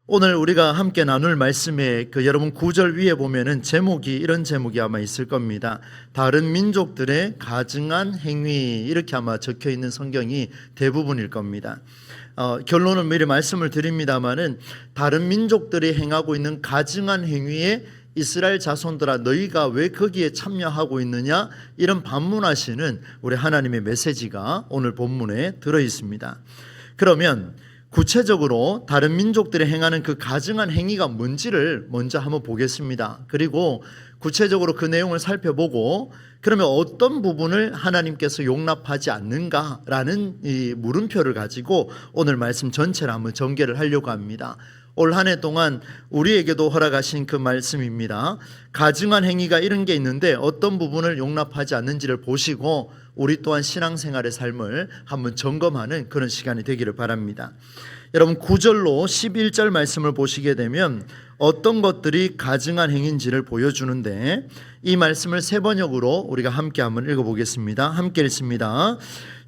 오늘 우리가 함께 나눌 말씀에 여러분 9절 위에 보면은 이런 제목이 아마 있을 겁니다. 다른 민족들의 가증한 행위, 이렇게 아마 적혀 있는 성경이 대부분일 겁니다. 결론은 미리 말씀을 드립니다마는 다른 민족들이 행하고 있는 가증한 행위에 이스라엘 자손들아 너희가 왜 거기에 참여하고 있느냐, 이런 반문하시는 우리 하나님의 메시지가 오늘 본문에 들어 있습니다. 그러면 구체적으로 다른 민족들이 행하는 그 가증한 행위가 뭔지를 먼저 한번 보겠습니다. 그리고 구체적으로 그 내용을 살펴보고 그러면 어떤 부분을 하나님께서 용납하지 않는가라는 이 물음표를 가지고 오늘 말씀 전체를 한번 전개를 하려고 합니다. 올 한 해 동안 우리에게도 허락하신 그 말씀입니다. 가증한 행위가 이런 게 있는데 어떤 부분을 용납하지 않는지를 보시고 우리 또한 신앙생활의 삶을 한번 점검하는 그런 시간이 되기를 바랍니다. 여러분 9절로 11절 말씀을 보시게 되면 어떤 것들이 가증한 행위인지를 보여주는데 이 말씀을 세 번역으로 우리가 함께 한번 읽어보겠습니다. 함께 읽습니다.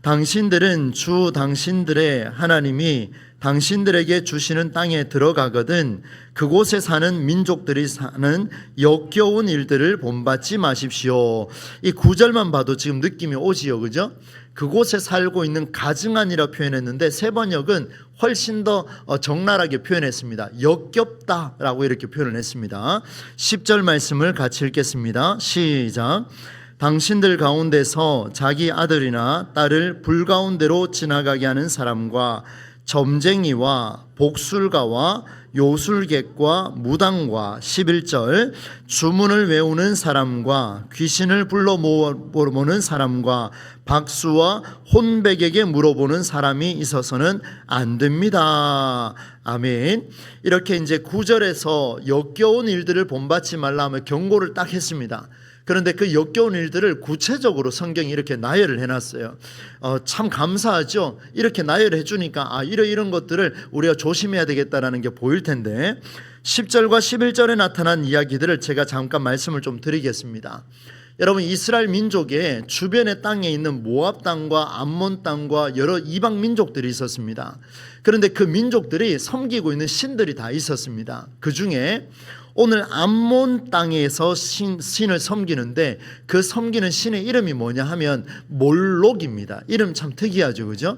당신들은 주 당신들의 하나님이 당신들에게 주시는 땅에 들어가거든 그곳에 사는 민족들이 사는 역겨운 일들을 본받지 마십시오. 이 9절만 봐도 지금 느낌이 오지요, 그죠? 그곳에 살고 있는 가증한이라 표현했는데 세 번역은 훨씬 더 적나라하게 표현했습니다. 역겹다라고 이렇게 표현을 했습니다. 10절 말씀을 같이 읽겠습니다. 시작. 당신들 가운데서 자기 아들이나 딸을 불 가운데로 지나가게 하는 사람과 점쟁이와 복술가와 요술객과 무당과 11절 주문을 외우는 사람과 귀신을 불러 모으는 사람과 박수와 혼백에게 물어보는 사람이 있어서는 안 됩니다. 아멘. 이렇게 이제 9절에서 역겨운 일들을 본받지 말라 하며 경고를 딱 했습니다. 그런데 그 역겨운 일들을 구체적으로 성경이 이렇게 나열을 해놨어요. 참 감사하죠. 이렇게 나열해 주니까 이런 것들을 우리가 조심해야 되겠다라는 게 보일 텐데 10절과 11절에 나타난 이야기들을 제가 잠깐 말씀을 좀 드리겠습니다. 여러분 이스라엘 민족의 주변의 땅에 있는 모압 땅과 암몬 땅과 여러 이방 민족들이 있었습니다. 그런데 그 민족들이 섬기고 있는 신들이 다 있었습니다. 그 중에 오늘 암몬 땅에서 신을 섬기는데 그 섬기는 신의 이름이 뭐냐 하면 몰록입니다. 이름 참 특이하죠, 그죠?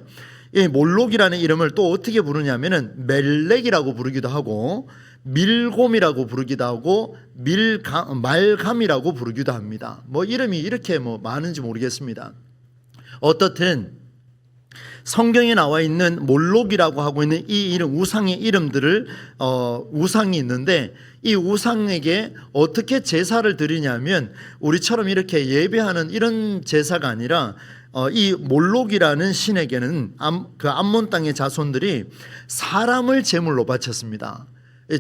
이 몰록이라는 이름을 또 어떻게 부르냐면은 멜렉이라고 부르기도 하고 밀곰이라고 부르기도 하고 말감이라고 부르기도 합니다. 이름이 이렇게 많은지 모르겠습니다. 어떻든 성경에 나와 있는 몰록이라고 하고 있는 이 이름, 우상의 이름들을 우상이 있는데 이 우상에게 어떻게 제사를 드리냐면 우리처럼 이렇게 예배하는 이런 제사가 아니라 이 몰록이라는 신에게는 그 암몬 땅의 자손들이 사람을 제물로 바쳤습니다.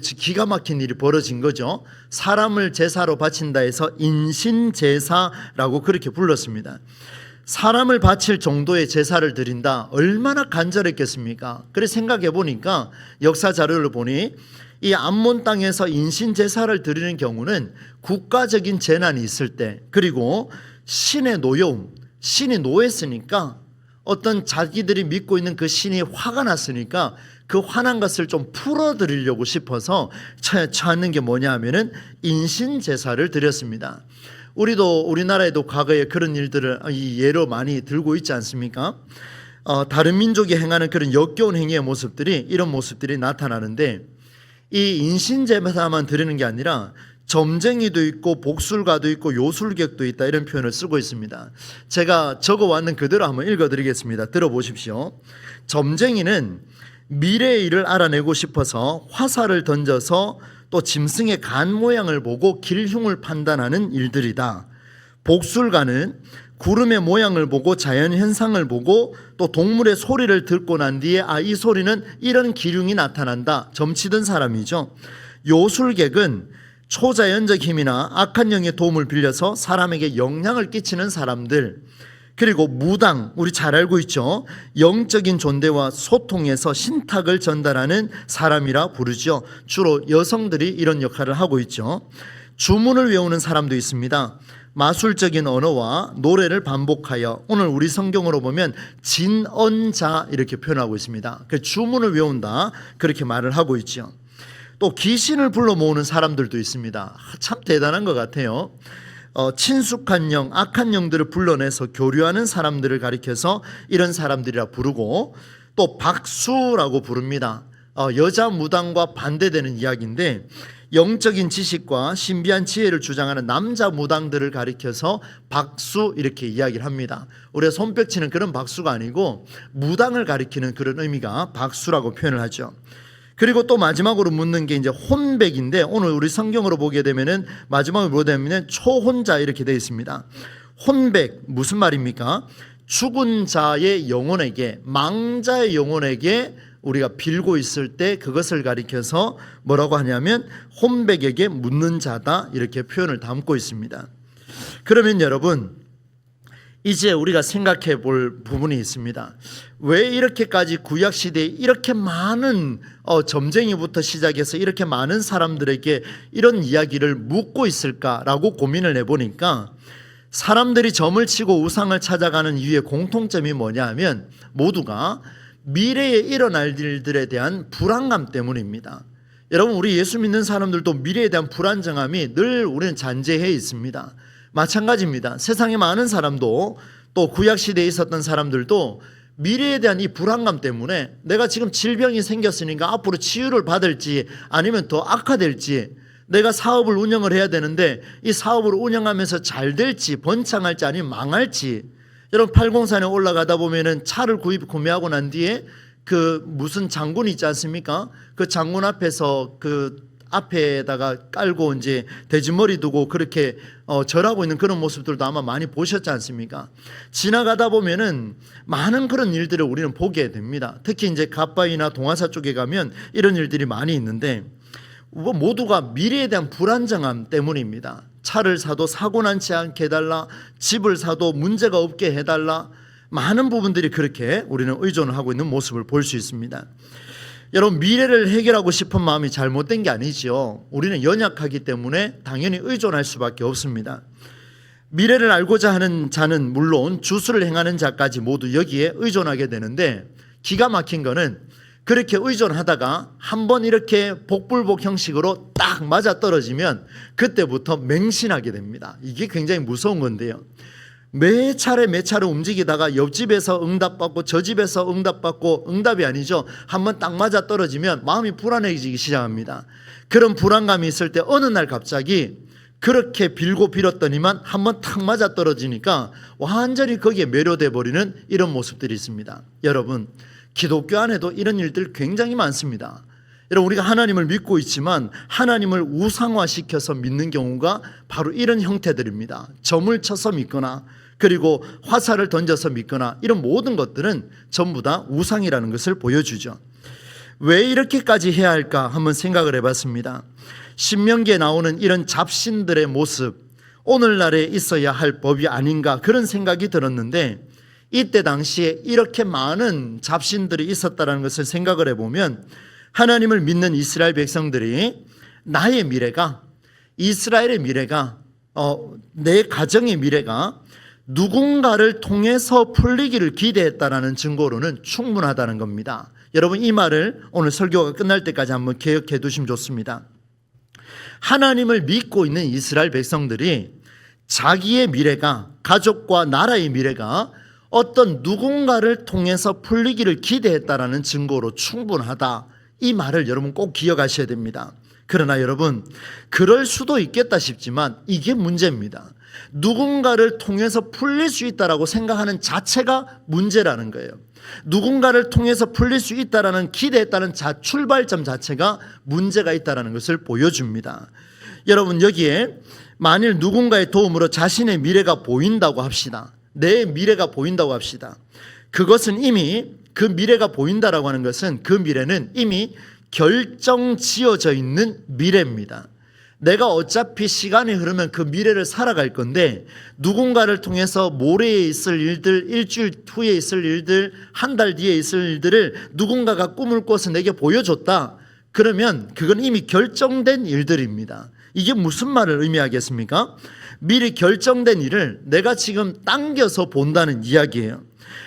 기가 막힌 일이 벌어진 거죠. 사람을 제사로 바친다 해서 인신제사라고 그렇게 불렀습니다. 사람을 바칠 정도의 제사를 드린다, 얼마나 간절했겠습니까? 그래서 생각해 보니까 역사 자료를 보니 이 암몬 땅에서 인신 제사를 드리는 경우는 국가적인 재난이 있을 때, 그리고 신의 노여움, 신이 노했으니까 어떤 자기들이 믿고 있는 그 신이 화가 났으니까 그 화난 것을 좀 풀어드리려고 싶어서 찾는 게 뭐냐 하면은 인신 제사를 드렸습니다. 우리나라에도 과거에 그런 일들을 예로 많이 들고 있지 않습니까? 다른 민족이 행하는 그런 역겨운 행위의 모습들이, 이런 모습들이 나타나는데 이 인신제사만 드리는 게 아니라 점쟁이도 있고 복술가도 있고 요술객도 있다, 이런 표현을 쓰고 있습니다. 제가 적어왔는 그대로 한번 읽어드리겠습니다. 들어보십시오. 점쟁이는 미래의 일을 알아내고 싶어서 화살을 던져서 또 짐승의 간 모양을 보고 길흉을 판단하는 일들이다. 복술가는 구름의 모양을 보고 자연 현상을 보고 또 동물의 소리를 듣고 난 뒤에 이 소리는 이런 기륭이 나타난다, 점치던 사람이죠. 요술객은 초자연적 힘이나 악한 영의 도움을 빌려서 사람에게 영향을 끼치는 사람들, 그리고 무당, 우리 잘 알고 있죠. 영적인 존재와 소통해서 신탁을 전달하는 사람이라 부르죠. 주로 여성들이 이런 역할을 하고 있죠. 주문을 외우는 사람도 있습니다. 마술적인 언어와 노래를 반복하여, 오늘 우리 성경으로 보면 진언자 이렇게 표현하고 있습니다. 그 주문을 외운다, 그렇게 말을 하고 있죠. 또 귀신을 불러 모으는 사람들도 있습니다. 참 대단한 것 같아요. 친숙한 영, 악한 영들을 불러내서 교류하는 사람들을 가리켜서 이런 사람들이라 부르고, 또 박수라고 부릅니다. 여자 무당과 반대되는 이야기인데, 영적인 지식과 신비한 지혜를 주장하는 남자 무당들을 가리켜서 박수 이렇게 이야기를 합니다. 우리가 손뼉치는 그런 박수가 아니고 무당을 가리키는 그런 의미가 박수라고 표현을 하죠. 그리고 또 마지막으로 묻는 게 이제 혼백인데, 오늘 우리 성경으로 보게 되면은 마지막으로 보게 되면 초혼자 이렇게 되어 있습니다. 혼백 무슨 말입니까? 죽은 자의 영혼에게, 망자의 영혼에게 우리가 빌고 있을 때 그것을 가리켜서 뭐라고 하냐면 혼백에게 묻는 자다 이렇게 표현을 담고 있습니다. 그러면 여러분, 이제 우리가 생각해 볼 부분이 있습니다. 왜 이렇게까지 구약시대에 이렇게 많은 점쟁이부터 시작해서 이렇게 많은 사람들에게 이런 이야기를 묻고 있을까라고 고민을 해보니까, 사람들이 점을 치고 우상을 찾아가는 이유의 공통점이 뭐냐 하면 모두가 미래에 일어날 일들에 대한 불안감 때문입니다. 여러분, 우리 예수 믿는 사람들도 미래에 대한 불안정함이 늘 우리는 잔재해 있습니다. 마찬가지입니다. 세상에 많은 사람도, 또 구약시대에 있었던 사람들도 미래에 대한 이 불안감 때문에 내가 지금 질병이 생겼으니까 앞으로 치유를 받을지 아니면 더 악화될지, 내가 사업을 운영을 해야 되는데 이 사업을 운영하면서 잘 될지 번창할지 아니면 망할지. 여러분, 804에 올라가다 보면은 차를 구매하고 난 뒤에 그 무슨 장군 있지 않습니까? 그 장군 앞에서 그 앞에다가 깔고 이제 돼지머리 두고 그렇게 절하고 있는 그런 모습들도 아마 많이 보셨지 않습니까? 지나가다 보면은 많은 그런 일들을 우리는 보게 됩니다. 특히 이제 갓바위나 동화사 쪽에 가면 이런 일들이 많이 있는데, 모두가 미래에 대한 불안정함 때문입니다. 차를 사도 사고 나지 않게 해달라, 집을 사도 문제가 없게 해달라, 많은 부분들이 그렇게 우리는 의존을 하고 있는 모습을 볼 수 있습니다. 여러분, 미래를 해결하고 싶은 마음이 잘못된 게 아니죠. 우리는 연약하기 때문에 당연히 의존할 수밖에 없습니다. 미래를 알고자 하는 자는 물론 주술을 행하는 자까지 모두 여기에 의존하게 되는데, 기가 막힌 거는 그렇게 의존하다가 한번 이렇게 복불복 형식으로 딱 맞아 떨어지면 그때부터 맹신하게 됩니다. 이게 굉장히 무서운 건데요. 매 차례 움직이다가 옆집에서 응답받고 저 집에서 응답받고, 응답이 아니죠. 한번 딱 맞아 떨어지면 마음이 불안해지기 시작합니다. 그런 불안감이 있을 때 어느 날 갑자기 그렇게 빌고 빌었더니만 한번 탁 맞아 떨어지니까 완전히 거기에 매료돼 버리는 이런 모습들이 있습니다. 여러분, 기독교 안에도 이런 일들 굉장히 많습니다. 여러분, 우리가 하나님을 믿고 있지만 하나님을 우상화시켜서 믿는 경우가 바로 이런 형태들입니다. 점을 쳐서 믿거나, 그리고 화살을 던져서 믿거나, 이런 모든 것들은 전부 다 우상이라는 것을 보여주죠. 왜 이렇게까지 해야 할까 한번 생각을 해봤습니다. 신명기에 나오는 이런 잡신들의 모습, 오늘날에 있어야 할 법이 아닌가 그런 생각이 들었는데, 이때 당시에 이렇게 많은 잡신들이 있었다는 것을 생각을 해보면, 하나님을 믿는 이스라엘 백성들이 나의 미래가, 이스라엘의 미래가, 내 가정의 미래가 누군가를 통해서 풀리기를 기대했다라는 증거로는 충분하다는 겁니다. 여러분, 이 말을 오늘 설교가 끝날 때까지 한번 기억해 두시면 좋습니다. 하나님을 믿고 있는 이스라엘 백성들이 자기의 미래가, 가족과 나라의 미래가 어떤 누군가를 통해서 풀리기를 기대했다라는 증거로 충분하다, 이 말을 여러분 꼭 기억하셔야 됩니다. 그러나 여러분, 그럴 수도 있겠다 싶지만 이게 문제입니다. 누군가를 통해서 풀릴 수 있다라고 생각하는 자체가 문제라는 거예요. 누군가를 통해서 풀릴 수 있다라는 기대했다는 출발점 자체가 문제가 있다라는 것을 보여줍니다. 여러분, 여기에 만일 누군가의 도움으로 자신의 미래가 보인다고 합시다. 내 미래가 보인다고 합시다. 그것은 이미, 그 미래가 보인다라고 하는 것은 그 미래는 이미 결정 지어져 있는 미래입니다. 내가 어차피 시간이 흐르면 그 미래를 살아갈 건데, 누군가를 통해서 모레에 있을 일들, 일주일 후에 있을 일들, 한 달 뒤에 있을 일들을 누군가가 꿈을 꿔서 내게 보여줬다. 그러면 그건 이미 결정된 일들입니다. 이게 무슨 말을 의미하겠습니까? 미리 결정된 일을 내가 지금 당겨서 본다는 이야기예요.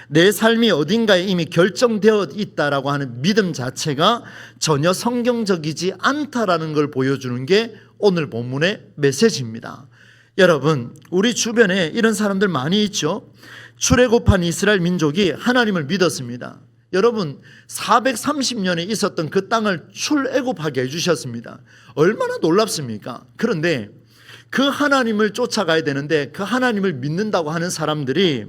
내 삶이 어딘가에 이미 결정되어 있다라고 하는 믿음 자체가 전혀 성경적이지 않다라는 걸 보여주는 게 오늘 본문의 메시지입니다. 여러분, 우리 주변에 이런 사람들 많이 있죠. 출애굽한 이스라엘 민족이 하나님을 믿었습니다. 여러분, 430년에 있었던 그 땅을 출애굽하게 해주셨습니다. 얼마나 놀랍습니까? 그런데 그 하나님을 쫓아가야 되는데 그 하나님을 믿는다고 하는 사람들이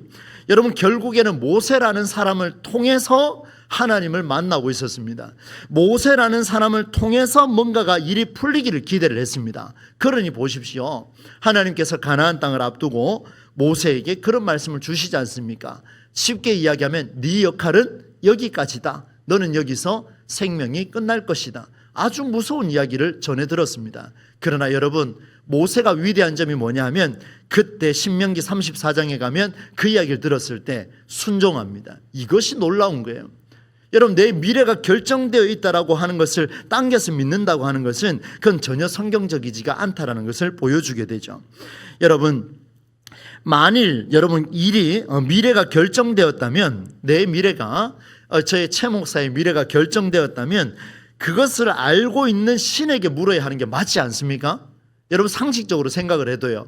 여러분 결국에는 모세라는 사람을 통해서 하나님을 만나고 있었습니다. 모세라는 사람을 통해서 뭔가가 일이 풀리기를 기대를 했습니다. 그러니 보십시오. 하나님께서 가나안 땅을 앞두고 모세에게 그런 말씀을 주시지 않습니까? 쉽게 이야기하면 네 역할은 여기까지다. 너는 여기서 생명이 끝날 것이다. 아주 무서운 이야기를 전해 들었습니다. 그러나 여러분, 모세가 위대한 점이 뭐냐 하면 그때 신명기 34장에 가면 그 이야기를 들었을 때 순종합니다. 이것이 놀라운 거예요. 여러분, 내 미래가 결정되어 있다라고 하는 것을 당겨서 믿는다고 하는 것은 그건 전혀 성경적이지가 않다라는 것을 보여주게 되죠. 여러분, 만일 여러분 미래가 결정되었다면, 내 미래가 저의 최 목사의 미래가 결정되었다면 그것을 알고 있는 신에게 물어야 하는 게 맞지 않습니까? 여러분, 상식적으로 생각을 해도요,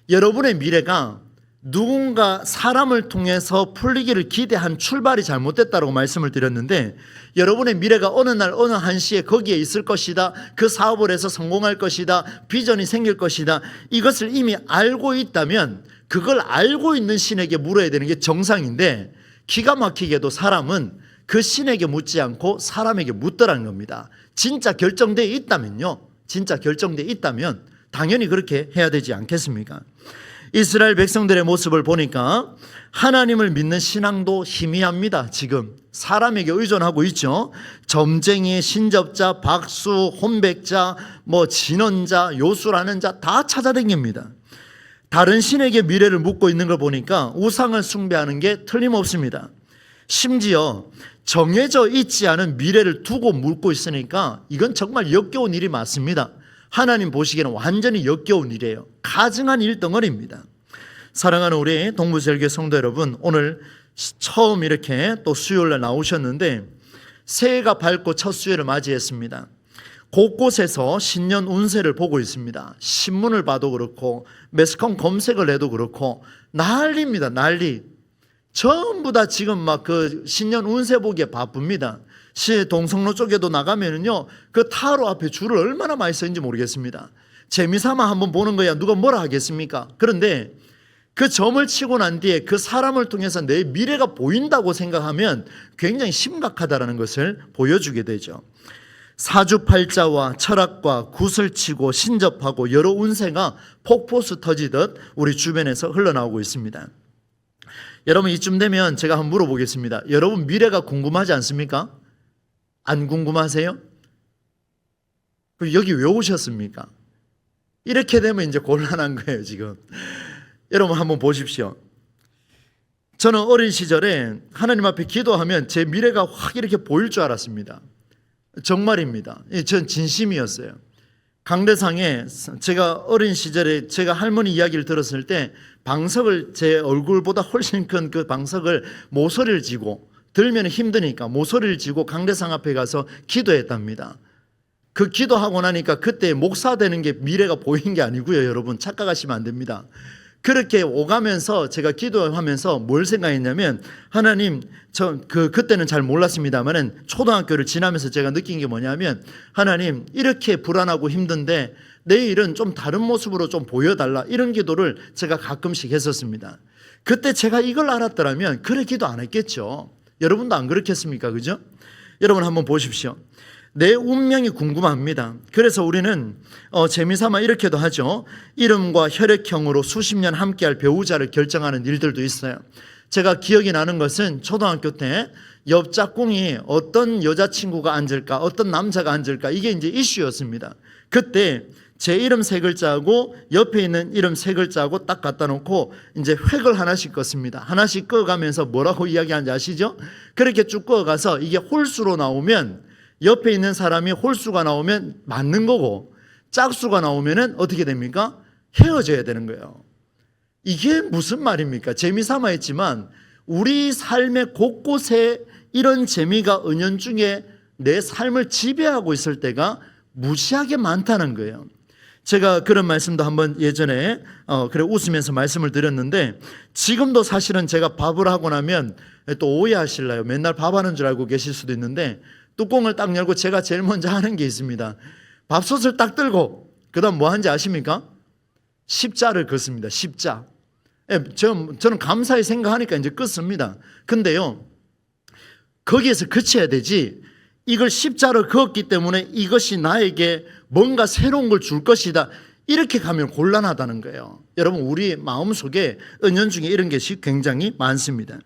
여러분의 미래가 누군가 사람을 통해서 풀리기를 기대한 출발이 잘못됐다고 말씀을 드렸는데, 여러분의 미래가 어느 날 어느 한시에 거기에 있을 것이다, 그 사업을 해서 성공할 것이다, 비전이 생길 것이다, 이것을 이미 알고 있다면 그걸 알고 있는 신에게 물어야 되는 게 정상인데, 기가 막히게도 사람은 그 신에게 묻지 않고 사람에게 묻더라는 겁니다. 진짜 결정되어 있다면요, 진짜 결정되어 있다면 당연히 그렇게 해야 되지 않겠습니까? 이스라엘 백성들의 모습을 보니까 하나님을 믿는 신앙도 희미합니다. 지금 사람에게 의존하고 있죠. 점쟁이, 신접자, 박수, 혼백자, 진언자, 요술하는 자 다 찾아다닙니다. 다른 신에게 미래를 묻고 있는 걸 보니까 우상을 숭배하는 게 틀림없습니다. 심지어 정해져 있지 않은 미래를 두고 묻고 있으니까 이건 정말 역겨운 일이 맞습니다. 하나님 보시기에는 완전히 역겨운 일이에요. 가증한 일덩어리입니다. 사랑하는 우리 동부제일교회 성도 여러분, 오늘 처음 이렇게 또 수요일날 나오셨는데 새해가 밝고 첫 수요일을 맞이했습니다. 곳곳에서 신년 운세를 보고 있습니다. 신문을 봐도 그렇고 매스컴 검색을 해도 그렇고 난리입니다. 난리. 전부 다 지금 막 그 신년 운세 보기에 바쁩니다. 동성로 쪽에도 나가면은요, 그 타로 앞에 줄을 얼마나 많이 서 있는지 모르겠습니다. 재미삼아 한번 보는 거야 누가 뭐라 하겠습니까? 그런데 그 점을 치고 난 뒤에 그 사람을 통해서 내 미래가 보인다고 생각하면 굉장히 심각하다는 것을 보여주게 되죠. 사주팔자와 철학과 구슬치고 신접하고 여러 운세가 폭포수 터지듯 우리 주변에서 흘러나오고 있습니다. 여러분, 이쯤 되면 제가 한번 물어보겠습니다. 여러분 미래가 궁금하지 않습니까? 안 궁금하세요? 여기 왜 오셨습니까? 이렇게 되면 이제 곤란한 거예요 지금. 여러분 한번 보십시오. 저는 어린 시절에 하나님 앞에 기도하면 제 미래가 확 이렇게 보일 줄 알았습니다. 정말입니다. 전 진심이었어요. 강대상에 제가 어린 시절에 제가 할머니 이야기를 들었을 때 방석을, 제 얼굴보다 훨씬 큰 그 방석을 모서리를 쥐고, 들면 힘드니까 모서리를 쥐고 강대상 앞에 가서 기도했답니다. 그 기도하고 나니까 그때 목사 되는 게 미래가 보인 게 아니고요. 여러분 착각하시면 안 됩니다. 그렇게 오가면서 제가 기도하면서 뭘 생각했냐면, 하나님, 그때는 잘 몰랐습니다만은 초등학교를 지나면서 제가 느낀 게 뭐냐면, 하나님, 이렇게 불안하고 힘든데 내일은 좀 다른 모습으로 좀 보여달라, 이런 기도를 제가 가끔씩 했었습니다. 그때 제가 이걸 알았더라면 그래 기도 안 했겠죠. 여러분도 안 그렇겠습니까? 그죠? 여러분 한번 보십시오. 내 운명이 궁금합니다. 그래서 우리는 재미삼아 이렇게도 하죠. 이름과 혈액형으로 수십 년 함께할 배우자를 결정하는 일들도 있어요. 제가 기억이 나는 것은 초등학교 때 옆 짝꿍이 어떤 여자친구가 앉을까, 어떤 남자가 앉을까, 이게 이제 이슈였습니다. 그때 제 이름 세 글자하고 옆에 있는 이름 세 글자하고 딱 갖다 놓고 이제 획을 하나씩 껐습니다. 하나씩 끄어가면서 뭐라고 이야기하는지 아시죠? 그렇게 쭉 끄어가서 이게 홀수로 나오면, 옆에 있는 사람이 홀수가 나오면 맞는 거고, 짝수가 나오면은 어떻게 됩니까? 헤어져야 되는 거예요. 이게 무슨 말입니까? 재미삼아 했지만 우리 삶의 곳곳에 이런 재미가 은연중에 내 삶을 지배하고 있을 때가 무지하게 많다는 거예요. 제가 그런 말씀도 한번 예전에 그래 웃으면서 말씀을 드렸는데, 지금도 사실은 제가 밥을 하고 나면 또 오해하실래요? 맨날 밥하는 줄 알고 계실 수도 있는데, 뚜껑을 딱 열고 제가 제일 먼저 하는 게 있습니다. 밥솥을 딱 들고 그 다음 뭐 하는지 아십니까? 십자를 긋습니다. 십자. 저는 감사히 생각하니까 이제 긋습니다. 근데요, 거기에서 그쳐야 되지, 이걸 십자를 그었기 때문에 이것이 나에게 뭔가 새로운 걸 줄 것이다, 이렇게 가면 곤란하다는 거예요. 여러분, 우리 마음속에 은연중에 이런 것이 굉장히 많습니다.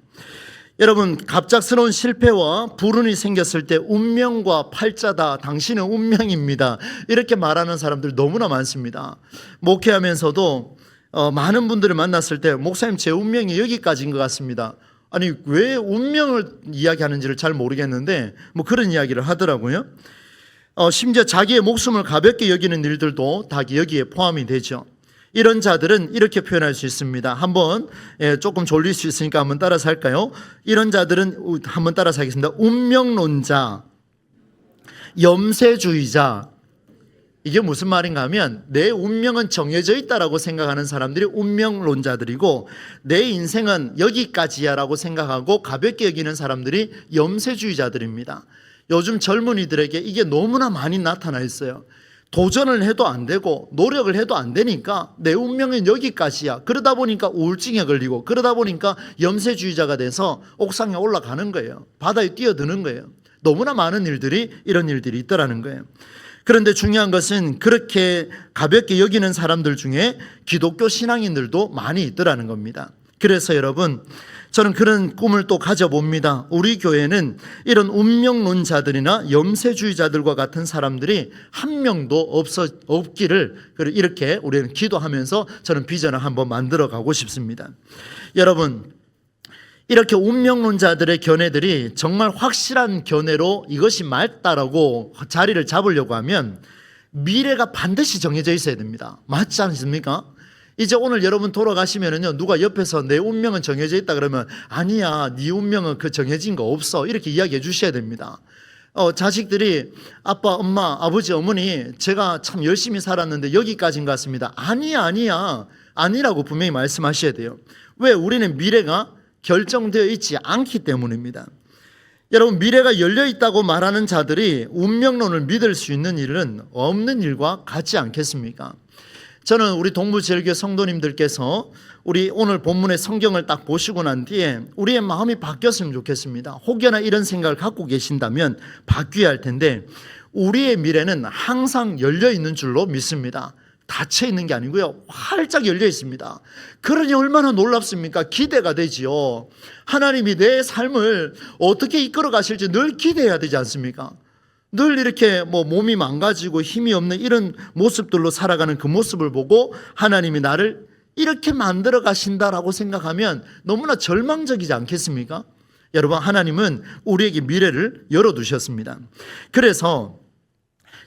여러분, 갑작스러운 실패와 불운이 생겼을 때 운명과 팔자다, 당신은 운명입니다, 이렇게 말하는 사람들 너무나 많습니다. 목회하면서도 많은 분들을 만났을 때, 목사님 제 운명이 여기까지인 것 같습니다. 아니, 왜 운명을 이야기하는지를 잘 모르겠는데 뭐 그런 이야기를 하더라고요. 심지어 자기의 목숨을 가볍게 여기는 일들도 다 여기에 포함이 되죠. 이런 자들은 이렇게 표현할 수 있습니다. 한번 조금 졸릴 수 있으니까 한번 따라서 할까요? 이런 자들은 한번 따라서 하겠습니다. 운명론자, 염세주의자. 이게 무슨 말인가 하면, 내 운명은 정해져 있다라고 생각하는 사람들이 운명론자들이고, 내 인생은 여기까지야 라고 생각하고 가볍게 여기는 사람들이 염세주의자들입니다. 요즘 젊은이들에게 이게 너무나 많이 나타나 있어요. 도전을 해도 안 되고 노력을 해도 안 되니까 내 운명은 여기까지야, 그러다 보니까 우울증에 걸리고, 그러다 보니까 염세주의자가 돼서 옥상에 올라가는 거예요. 바다에 뛰어드는 거예요. 너무나 많은 일들이, 이런 일들이 있더라는 거예요. 그런데 중요한 것은 그렇게 가볍게 여기는 사람들 중에 기독교 신앙인들도 많이 있더라는 겁니다. 그래서 여러분, 저는 그런 꿈을 또 가져봅니다. 우리 교회는 이런 운명론자들이나 염세주의자들과 같은 사람들이 한 명도 없기를, 이렇게 우리는 기도하면서 저는 비전을 한번 만들어 가고 싶습니다. 여러분, 이렇게 운명론자들의 견해들이 정말 확실한 견해로 이것이 맞다라고 자리를 잡으려고 하면 미래가 반드시 정해져 있어야 됩니다. 맞지 않습니까? 이제 오늘 여러분 돌아가시면은요, 누가 옆에서 내 운명은 정해져 있다 그러면, 아니야, 네 운명은 그 정해진 거 없어, 이렇게 이야기해 주셔야 됩니다. 자식들이 아빠, 엄마, 아버지, 어머니 제가 참 열심히 살았는데 여기까지인 것 같습니다. 아니야, 아니라고 분명히 말씀하셔야 돼요. 왜? 우리는 미래가 결정되어 있지 않기 때문입니다. 여러분, 미래가 열려있다고 말하는 자들이 운명론을 믿을 수 있는 일은 없는 일과 같지 않겠습니까? 저는 우리 동부제일교회 성도님들께서 우리 오늘 본문의 성경을 딱 보시고 난 뒤에 우리의 마음이 바뀌었으면 좋겠습니다. 혹여나 이런 생각을 갖고 계신다면 바뀌어야 할 텐데, 우리의 미래는 항상 열려있는 줄로 믿습니다. 닫혀 있는 게 아니고요, 활짝 열려 있습니다. 그러니 얼마나 놀랍습니까? 기대가 되지요. 하나님이 내 삶을 어떻게 이끌어 가실지 늘 기대해야 되지 않습니까? 늘 이렇게 몸이 망가지고 힘이 없는 이런 모습들로 살아가는 그 모습을 보고 하나님이 나를 이렇게 만들어 가신다라고 생각하면 너무나 절망적이지 않겠습니까? 여러분, 하나님은 우리에게 미래를 열어두셨습니다. 그래서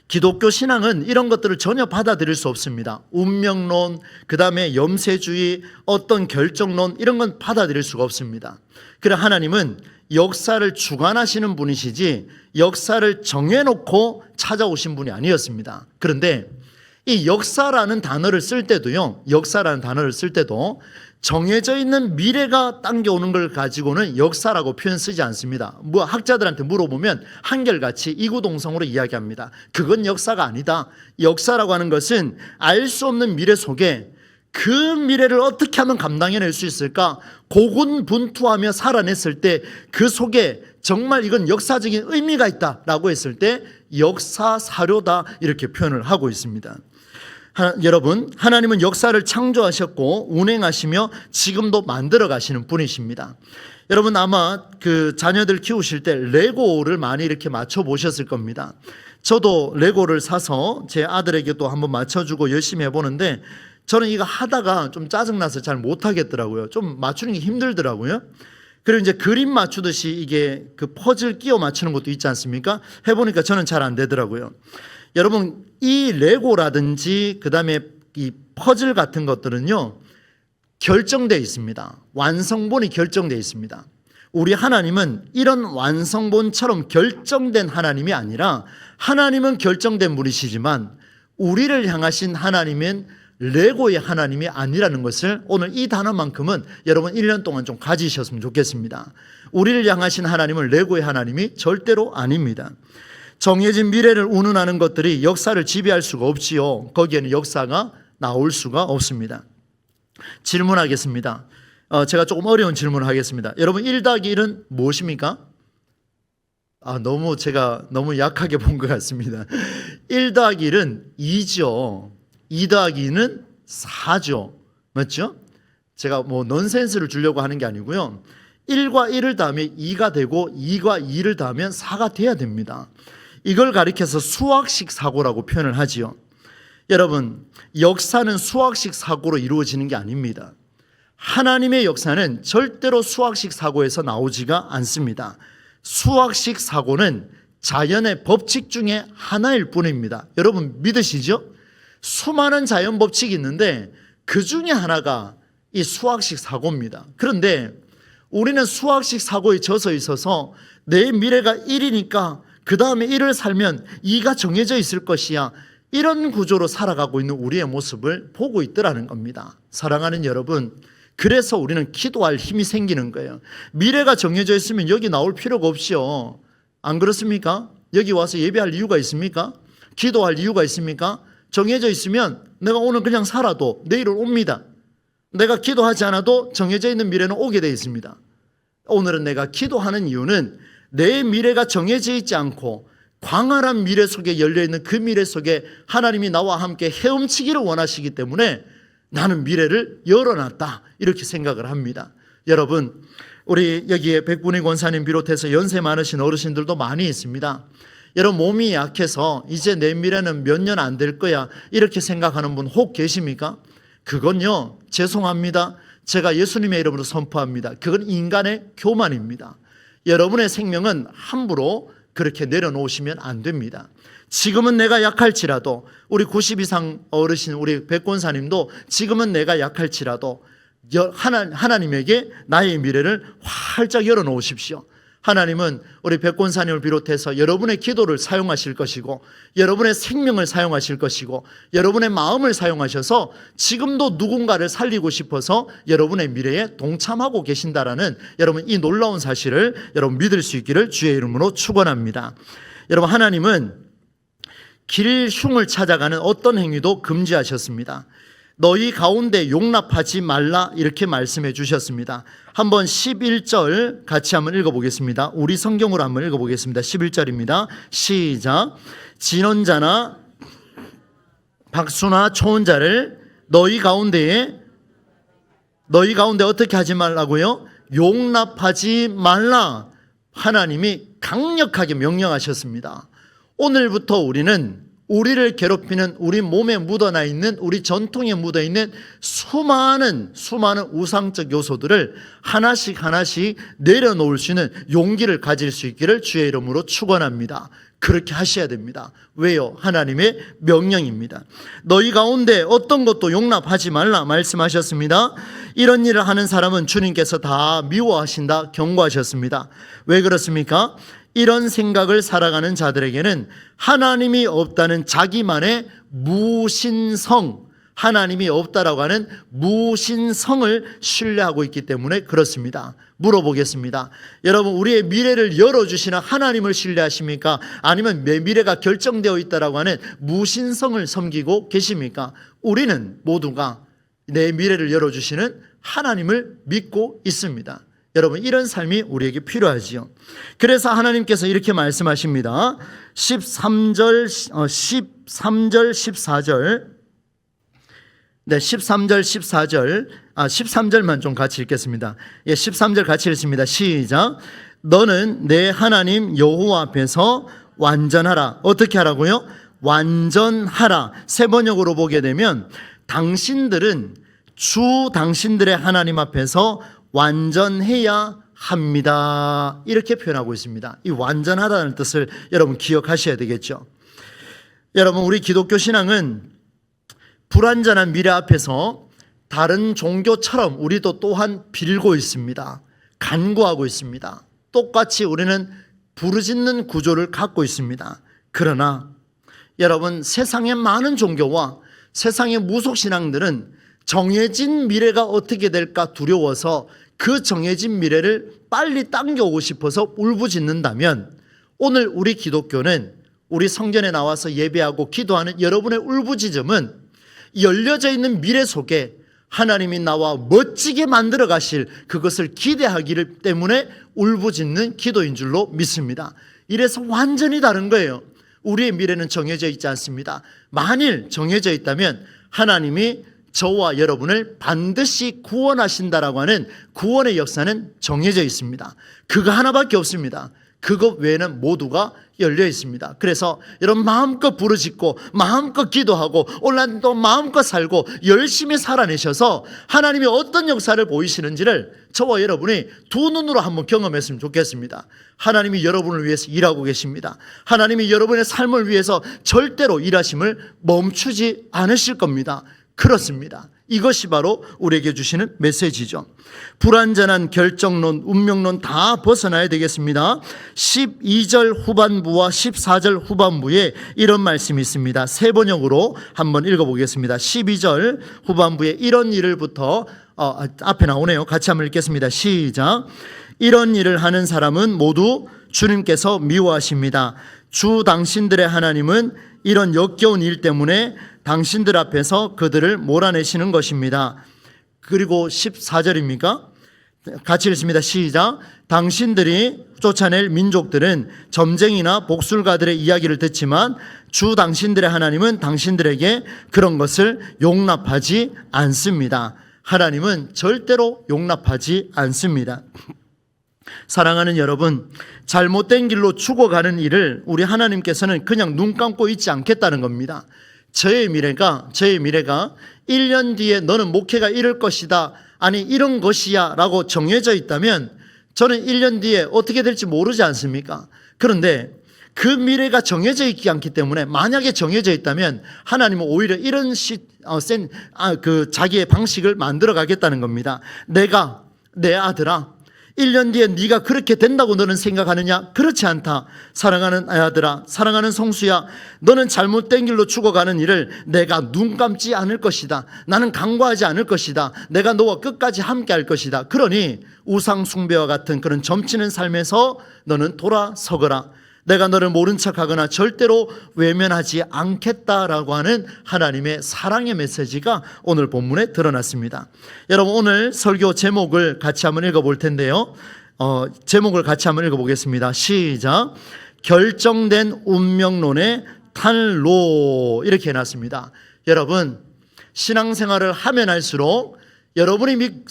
기독교 신앙은 이런 것들을 전혀 받아들일 수 없습니다. 운명론, 그 다음에 염세주의, 어떤 결정론, 이런 건 받아들일 수가 없습니다. 그래, 하나님은 역사를 주관하시는 분이시지 역사를 정해놓고 찾아오신 분이 아니었습니다. 그런데 이 역사라는 단어를 쓸 때도요, 역사라는 단어를 쓸 때도 정해져 있는 미래가 당겨오는 걸 가지고는 역사라고 표현 쓰지 않습니다. 학자들한테 물어보면 한결같이 이구동성으로 이야기합니다. 그건 역사가 아니다. 역사라고 하는 것은 알 수 없는 미래 속에 그 미래를 어떻게 하면 감당해낼 수 있을까 고군분투하며 살아냈을 때 그 속에 정말 이건 역사적인 의미가 있다라고 했을 때 역사 사료다, 이렇게 표현을 하고 있습니다. 여러분, 하나님은 역사를 창조하셨고 운행하시며 지금도 만들어 가시는 분이십니다. 여러분, 아마 그 자녀들 키우실 때 레고를 많이 이렇게 맞춰 보셨을 겁니다. 저도 레고를 사서 제 아들에게 또 한번 맞춰주고 열심히 해보는데, 저는 이거 하다가 좀 짜증나서 잘 못하겠더라고요. 좀 맞추는 게 힘들더라고요. 그리고 이제 그림 맞추듯이 이게 그 퍼즐 끼워 맞추는 것도 있지 않습니까? 해보니까 저는 잘 안 되더라고요. 여러분, 이 레고라든지 그 다음에 이 퍼즐 같은 것들은요, 결정되어 있습니다. 완성본이 결정되어 있습니다. 우리 하나님은 이런 완성본처럼 결정된 하나님이 아니라 하나님은 결정된 분이시지만 우리를 향하신 하나님은 레고의 하나님이 아니라는 것을 오늘 이 단어만큼은 여러분 1년 동안 좀 가지셨으면 좋겠습니다. 우리를 향하신 하나님은 레고의 하나님이 절대로 아닙니다. 정해진 미래를 운운하는 것들이 역사를 지배할 수가 없지요. 거기에는 역사가 나올 수가 없습니다. 질문하겠습니다. 제가 조금 어려운 질문을 하겠습니다. 여러분 1 더하기 1은 무엇입니까? 제가 너무 약하게 본 것 같습니다. 1 더하기 1은 2죠. 2 더하기 2는 4죠. 맞죠? 제가 넌센스를 주려고 하는 게 아니고요. 1과 1을 더하면 2가 되고 2과 2를 더하면 4가 돼야 됩니다. 이걸 가리켜서 수학식 사고라고 표현을 하지요. 여러분, 역사는 수학식 사고로 이루어지는 게 아닙니다. 하나님의 역사는 절대로 수학식 사고에서 나오지가 않습니다. 수학식 사고는 자연의 법칙 중에 하나일 뿐입니다. 여러분 믿으시죠? 수많은 자연 법칙이 있는데 그 중에 하나가 이 수학식 사고입니다. 그런데 우리는 수학식 사고에 젖어 있어서 내 미래가 1이니까 그 다음에 1을 살면 2가 정해져 있을 것이야. 이런 구조로 살아가고 있는 우리의 모습을 보고 있더라는 겁니다. 사랑하는 여러분, 그래서 우리는 기도할 힘이 생기는 거예요. 미래가 정해져 있으면 여기 나올 필요가 없이요. 안 그렇습니까? 여기 와서 예배할 이유가 있습니까? 기도할 이유가 있습니까? 정해져 있으면 내가 오늘 그냥 살아도 내일은 옵니다. 내가 기도하지 않아도 정해져 있는 미래는 오게 되어 있습니다. 오늘은 내가 기도하는 이유는 내 미래가 정해져 있지 않고 광활한 미래 속에 열려있는 그 미래 속에 하나님이 나와 함께 헤엄치기를 원하시기 때문에 나는 미래를 열어놨다, 이렇게 생각을 합니다. 여러분, 우리 여기에 백분위 권사님 비롯해서 연세 많으신 어르신들도 많이 있습니다. 여러분, 몸이 약해서 이제 내 미래는 몇 년 안 될 거야, 이렇게 생각하는 분 혹 계십니까? 그건요, 죄송합니다. 제가 예수님의 이름으로 선포합니다. 그건 인간의 교만입니다. 여러분의 생명은 함부로 그렇게 내려놓으시면 안 됩니다. 지금은 내가 약할지라도, 우리 90 이상 어르신 우리 백권사님도 지금은 내가 약할지라도 하나님에게 나의 미래를 활짝 열어놓으십시오. 하나님은 우리 백권사님을 비롯해서 여러분의 기도를 사용하실 것이고 여러분의 생명을 사용하실 것이고 여러분의 마음을 사용하셔서 지금도 누군가를 살리고 싶어서 여러분의 미래에 동참하고 계신다라는 여러분 이 놀라운 사실을 여러분 믿을 수 있기를 주의 이름으로 축원합니다. 여러분, 하나님은 길 흉을 찾아가는 어떤 행위도 금지하셨습니다. 너희 가운데 용납하지 말라, 이렇게 말씀해 주셨습니다. 한번 11절 같이 한번 읽어보겠습니다. 우리 성경으로 한번 읽어보겠습니다. 11절입니다. 시작. 진언자나 박수나 초혼자를 너희 가운데 어떻게 하지 말라고요? 용납하지 말라. 하나님이 강력하게 명령하셨습니다. 오늘부터 우리는 우리를 괴롭히는, 우리 몸에 묻어나 있는, 우리 전통에 묻어 있는 수많은 우상적 요소들을 하나씩 내려놓을 수 있는 용기를 가질 수 있기를 주의 이름으로 축원합니다. 그렇게 하셔야 됩니다. 왜요? 하나님의 명령입니다. 너희 가운데 어떤 것도 용납하지 말라 말씀하셨습니다. 이런 일을 하는 사람은 주님께서 다 미워하신다 경고하셨습니다. 왜 그렇습니까? 이런 생각을 살아가는 자들에게는 하나님이 없다는 자기만의 무신성, 하나님이 없다라고 하는 무신성을 신뢰하고 있기 때문에 그렇습니다. 물어보겠습니다. 여러분, 우리의 미래를 열어주시는 하나님을 신뢰하십니까? 아니면 내 미래가 결정되어 있다라고 하는 무신성을 섬기고 계십니까? 우리는 모두가 내 미래를 열어주시는 하나님을 믿고 있습니다. 여러분, 이런 삶이 우리에게 필요하지요. 그래서 하나님께서 이렇게 말씀하십니다. 13절 14절. 네, 13절 14절. 13절만 좀 같이 읽겠습니다. 13절 같이 읽습니다. 시작. 너는 내 하나님 여호와 앞에서 완전하라. 어떻게 하라고요? 완전하라. 세 번역으로 보게 되면 당신들은 당신들의 하나님 앞에서 완전해야 합니다. 이렇게 표현하고 있습니다. 이 완전하다는 뜻을 여러분 기억하셔야 되겠죠. 여러분, 우리 기독교 신앙은 불완전한 미래 앞에서 다른 종교처럼 우리도 또한 빌고 있습니다. 간구하고 있습니다. 똑같이 우리는 부르짖는 구조를 갖고 있습니다. 그러나 여러분, 세상의 많은 종교와 세상의 무속신앙들은 정해진 미래가 어떻게 될까 두려워서 그 정해진 미래를 빨리 당겨오고 싶어서 울부짖는다면, 오늘 우리 기독교는 우리 성전에 나와서 예배하고 기도하는 여러분의 울부짖음은 열려져 있는 미래 속에 하나님이 나와 멋지게 만들어 가실 그것을 기대하기 때문에 울부짖는 기도인 줄로 믿습니다. 이래서 완전히 다른 거예요. 우리의 미래는 정해져 있지 않습니다. 만일 정해져 있다면 하나님이 저와 여러분을 반드시 구원하신다라고 하는 구원의 역사는 정해져 있습니다. 그거 하나밖에 없습니다. 그것 외에는 모두가 열려 있습니다. 그래서 여러분, 마음껏 부르짖고 마음껏 기도하고 오늘도 마음껏 살고 열심히 살아내셔서 하나님이 어떤 역사를 보이시는지를 저와 여러분이 두 눈으로 한번 경험했으면 좋겠습니다. 하나님이 여러분을 위해서 일하고 계십니다. 하나님이 여러분의 삶을 위해서 절대로 일하심을 멈추지 않으실 겁니다. 그렇습니다. 이것이 바로 우리에게 주시는 메시지죠. 불완전한 결정론, 운명론 다 벗어나야 되겠습니다. 12절 후반부와 14절 후반부에 이런 말씀이 있습니다. 세 번역으로 한번 읽어보겠습니다. 12절 후반부에 이런 일을부터 앞에 나오네요. 같이 한번 읽겠습니다. 시작. 이런 일을 하는 사람은 모두 주님께서 미워하십니다. 주 당신들의 하나님은 이런 역겨운 일 때문에 당신들 앞에서 그들을 몰아내시는 것입니다. 그리고 14절입니까? 같이 읽습니다. 시작. 당신들이 쫓아낼 민족들은 점쟁이나 복술가들의 이야기를 듣지만 주 당신들의 하나님은 당신들에게 그런 것을 용납하지 않습니다. 하나님은 절대로 용납하지 않습니다. 사랑하는 여러분, 잘못된 길로 죽어가는 일을 우리 하나님께서는 그냥 눈 감고 있지 않겠다는 겁니다. 저의 미래가 1년 뒤에 너는 목회가 이럴 것이다, 아니 이런 것이야 라고 정해져 있다면 저는 1년 뒤에 어떻게 될지 모르지 않습니까? 그런데 그 미래가 정해져 있지 않기 때문에, 만약에 정해져 있다면 하나님은 오히려 이런 자기의 방식을 만들어 가겠다는 겁니다. 내 아들아, 1년 뒤에 네가 그렇게 된다고 너는 생각하느냐? 그렇지 않다. 사랑하는 아들아, 사랑하는 성수야, 너는 잘못된 길로 죽어가는 일을 내가 눈 감지 않을 것이다. 나는 간과하지 않을 것이다. 내가 너와 끝까지 함께 할 것이다. 그러니 우상 숭배와 같은 그런 점치는 삶에서 너는 돌아서거라. 내가 너를 모른 척하거나 절대로 외면하지 않겠다라고 하는 하나님의 사랑의 메시지가 오늘 본문에 드러났습니다. 여러분, 오늘 설교 제목을 같이 한번 읽어볼 텐데요. 제목을 같이 한번 읽어보겠습니다. 시작. 결정된 운명론의 탄로, 이렇게 해놨습니다. 여러분, 신앙생활을 하면 할수록 여러분이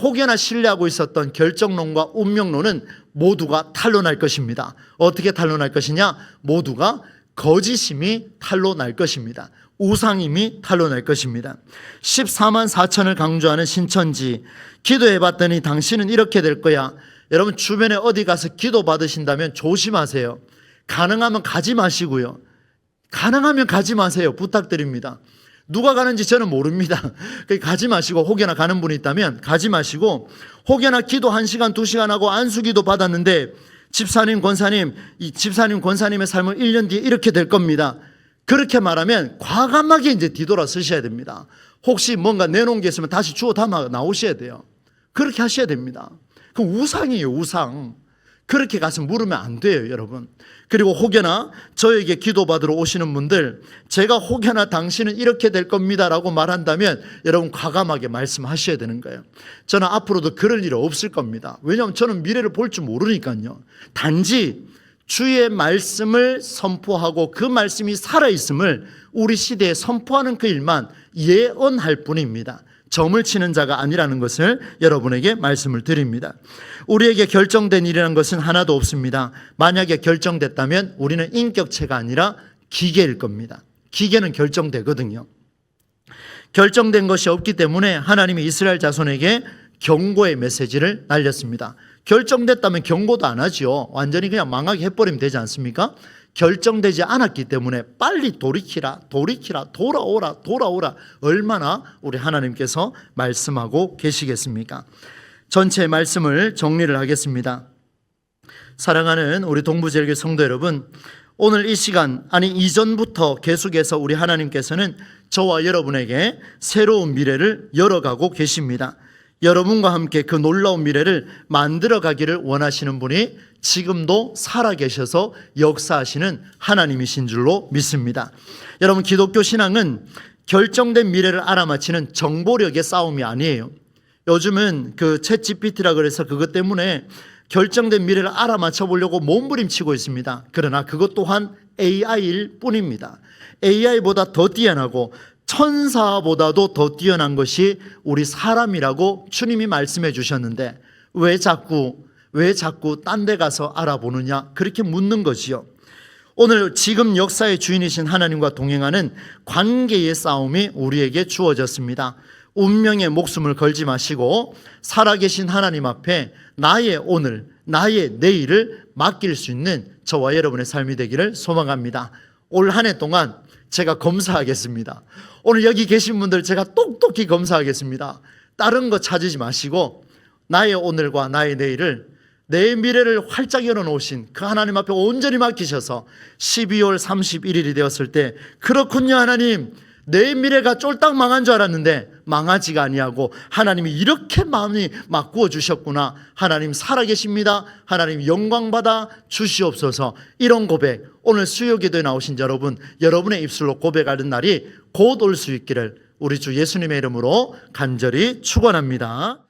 혹여나 신뢰하고 있었던 결정론과 운명론은 모두가 탄로날 것입니다. 어떻게 탄로날 것이냐? 모두가 거짓임이 탄로날 것입니다. 우상임이 탄로날 것입니다. 14만 4천을 강조하는 신천지, 기도해봤더니 당신은 이렇게 될 거야. 여러분, 주변에 어디 가서 기도 받으신다면 조심하세요. 가능하면 가지 마시고요. 가능하면 가지 마세요. 부탁드립니다. 누가 가는지 저는 모릅니다. 가지 마시고, 혹여나 가는 분이 있다면 가지 마시고, 혹여나 기도 1시간 2시간 하고 안수기도 받았는데 집사님 권사님의 삶은 1년 뒤에 이렇게 될 겁니다. 그렇게 말하면 과감하게 이제 뒤돌아 서셔야 됩니다. 혹시 뭔가 내놓은 게 있으면 다시 주워 담아 나오셔야 돼요. 그렇게 하셔야 됩니다. 그 우상이에요, 우상. 그렇게 가서 물으면 안 돼요, 여러분. 그리고 혹여나 저에게 기도받으러 오시는 분들, 제가 혹여나 당신은 이렇게 될 겁니다 라고 말한다면 여러분 과감하게 말씀하셔야 되는 거예요. 저는 앞으로도 그럴 일은 없을 겁니다. 왜냐하면 저는 미래를 볼 줄 모르니까요. 단지 주의 말씀을 선포하고 그 말씀이 살아있음을 우리 시대에 선포하는 그 일만 예언할 뿐입니다. 점을 치는 자가 아니라는 것을 여러분에게 말씀을 드립니다. 우리에게 결정된 일이라는 것은 하나도 없습니다. 만약에 결정됐다면 우리는 인격체가 아니라 기계일 겁니다. 기계는 결정되거든요. 결정된 것이 없기 때문에 하나님이 이스라엘 자손에게 경고의 메시지를 날렸습니다. 결정됐다면 경고도 안 하죠. 완전히 그냥 망하게 해버리면 되지 않습니까? 결정되지 않았기 때문에 빨리 돌이키라, 돌아오라. 얼마나 우리 하나님께서 말씀하고 계시겠습니까? 전체 말씀을 정리를 하겠습니다. 사랑하는 우리 동부제일교회 성도 여러분, 오늘 이 시간, 아니 이전부터 계속해서 우리 하나님께서는 저와 여러분에게 새로운 미래를 열어가고 계십니다. 여러분과 함께 그 놀라운 미래를 만들어 가기를 원하시는 분이 지금도 살아계셔서 역사하시는 하나님이신 줄로 믿습니다. 여러분, 기독교 신앙은 결정된 미래를 알아맞히는 정보력의 싸움이 아니에요. 요즘은 그 챗GPT라 그래서 그것 때문에 결정된 미래를 알아맞혀 보려고 몸부림치고 있습니다. 그러나 그것 또한 AI일 뿐입니다. AI보다 더 뛰어나고 천사보다도 더 뛰어난 것이 우리 사람이라고 주님이 말씀해 주셨는데 왜 자꾸 딴 데 가서 알아보느냐, 그렇게 묻는 거지요. 오늘 지금 역사의 주인이신 하나님과 동행하는 관계의 싸움이 우리에게 주어졌습니다. 운명의 목숨을 걸지 마시고 살아계신 하나님 앞에 나의 오늘, 나의 내일을 맡길 수 있는 저와 여러분의 삶이 되기를 소망합니다. 올 한 해 동안 제가 검사하겠습니다. 오늘 여기 계신 분들 제가 똑똑히 검사하겠습니다. 다른 거 찾으지 마시고 나의 오늘과 나의 내일을, 내 미래를 활짝 열어놓으신 그 하나님 앞에 온전히 맡기셔서 12월 31일이 되었을 때, 그렇군요 하나님, 내 미래가 쫄딱 망한 줄 알았는데 망하지가 아니하고 하나님이 이렇게 마음이 바꾸어 주셨구나, 하나님 살아계십니다, 하나님 영광받아 주시옵소서. 이런 고백, 오늘 수요기도에 나오신 여러분, 여러분의 입술로 고백하는 날이 곧 올 수 있기를 우리 주 예수님의 이름으로 간절히 축원합니다.